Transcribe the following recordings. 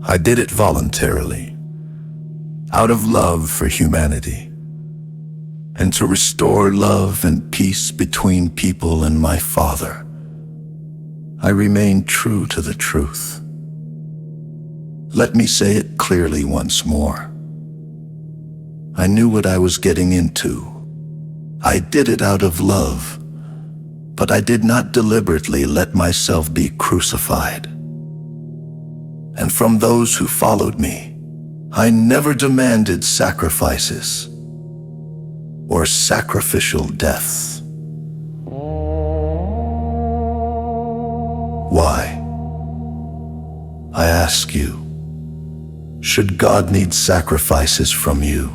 I did it voluntarily, out of love for humanity, and to restore love and peace between people and my Father. I remained true to the truth. Let me say it clearly once more. I knew what I was getting into. I did it out of love, but I did not deliberately let myself be crucified. And from those who followed me, I never demanded sacrifices or sacrificial deaths. Why? I ask you, should God need sacrifices from you?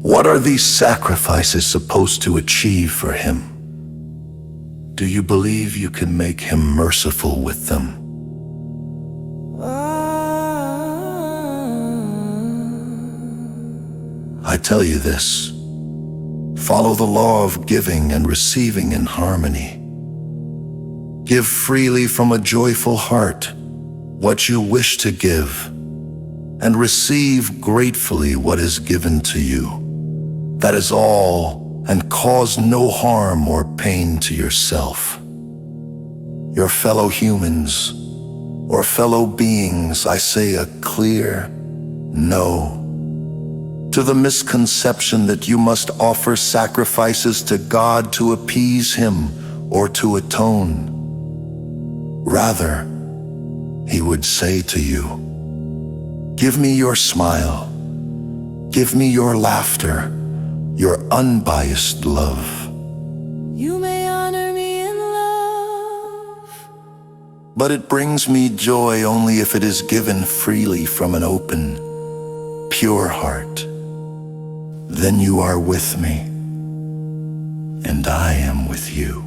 What are these sacrifices supposed to achieve for Him? Do you believe you can make Him merciful with them? I tell you this, follow the law of giving and receiving in harmony. Give freely from a joyful heart what you wish to give, and receive gratefully what is given to you. That is all, and cause no harm or pain to yourself, your fellow humans, or fellow beings. I say a clear no to the misconception that you must offer sacrifices to God to appease Him or to atone. Rather, He would say to you, give me your smile, give me your laughter, your unbiased love. You may honor me in love, but it brings me joy only if it is given freely from an open, pure heart. Then you are with me, and I am with you.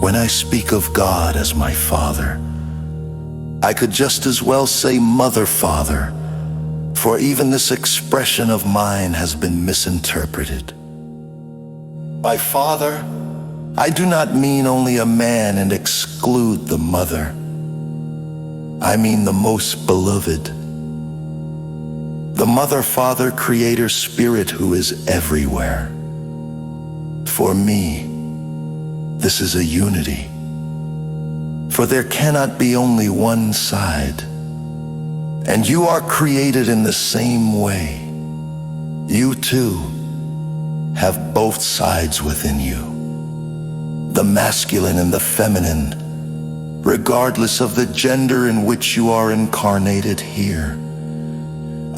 When I speak of God as my Father, I could just as well say Mother, Father, for even this expression of mine has been misinterpreted. By Father, I do not mean only a man and exclude the mother. I mean the most beloved, the Mother, Father, Creator, Spirit who is everywhere. For me, this is a unity, for there cannot be only one side, and you are created in the same way. You too have both sides within you, the masculine and the feminine, regardless of the gender in which you are incarnated here.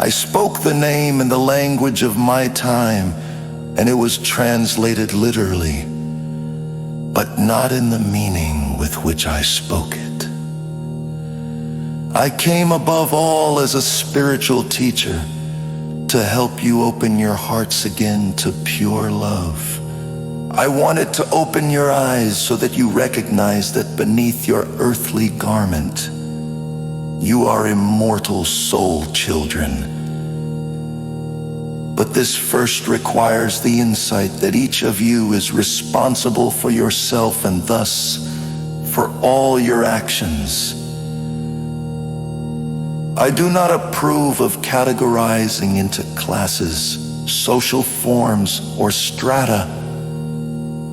I spoke the name in the language of my time, and it was translated literally, but not in the meaning with which I spoke it. I came above all as a spiritual teacher to help you open your hearts again to pure love. I wanted to open your eyes so that you recognize that beneath your earthly garment, you are immortal soul children. But this first requires the insight that each of you is responsible for yourself and thus for all your actions. I do not approve of categorizing into classes, social forms, or strata.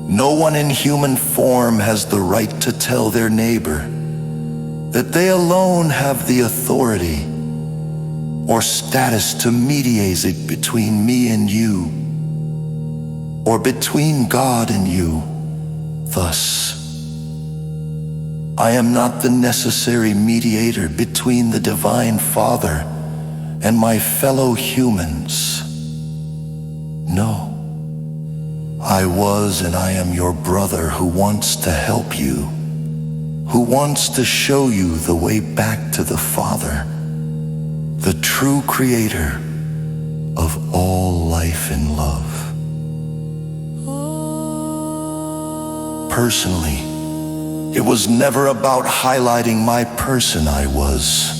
No one in human form has the right to tell their neighbor that they alone have the authority or status to mediate it between me and you, or between God and you. Thus, I am not the necessary mediator between the Divine Father and my fellow humans. No, I was and I am your brother who wants to help you, who wants to show you the way back to the Father, the true creator of all life and love. Personally, it was never about highlighting my person. I was,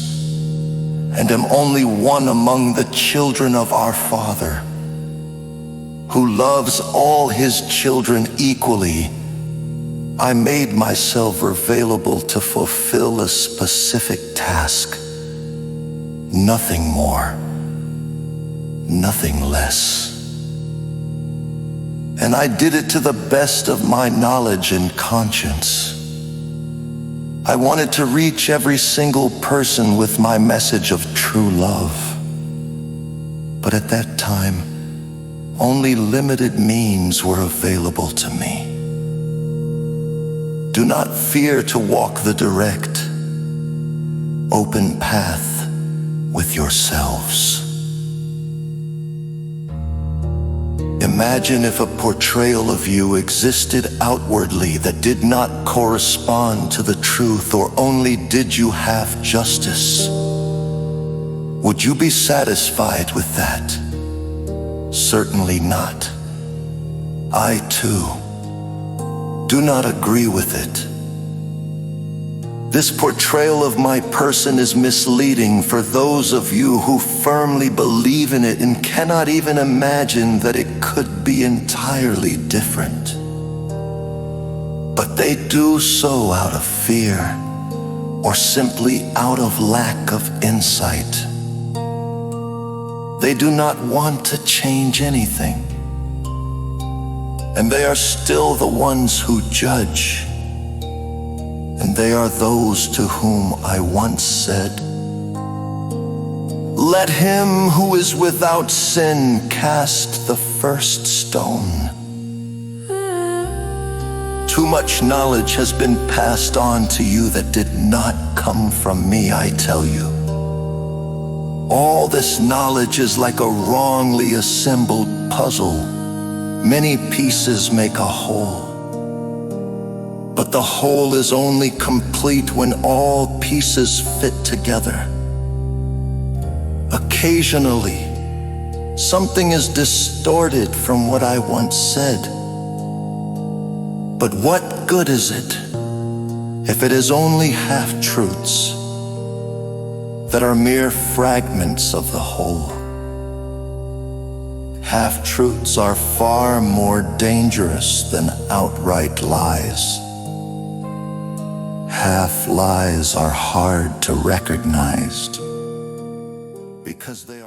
and am only one among the children of our Father, who loves all His children equally I made myself available to fulfill a specific task. Nothing more, nothing less. And I did it to the best of my knowledge and conscience. I wanted to reach every single person with my message of true love. But at that time, only limited means were available to me. Do not fear to walk the direct, open path with yourselves. Imagine if a portrayal of you existed outwardly that did not correspond to the truth, or only did you half justice. Would you be satisfied with that? Certainly not. I too do not agree with it. This portrayal of my person is misleading for those of you who firmly believe in it and cannot even imagine that it could be entirely different. But they do so out of fear, or simply out of lack of insight. They do not want to change anything, and they are still the ones who judge. And they are those to whom I once said, "Let him who is without sin cast the first stone." Too much knowledge has been passed on to you that did not come from me, I tell you. All this knowledge is like a wrongly assembled puzzle. Many pieces make a whole. But the whole is only complete when all pieces fit together. Occasionally, something is distorted from what I once said. But what good is it if it is only half-truths that are mere fragments of the whole? Half-truths are far more dangerous than outright lies. Half-lies are hard to recognize because they are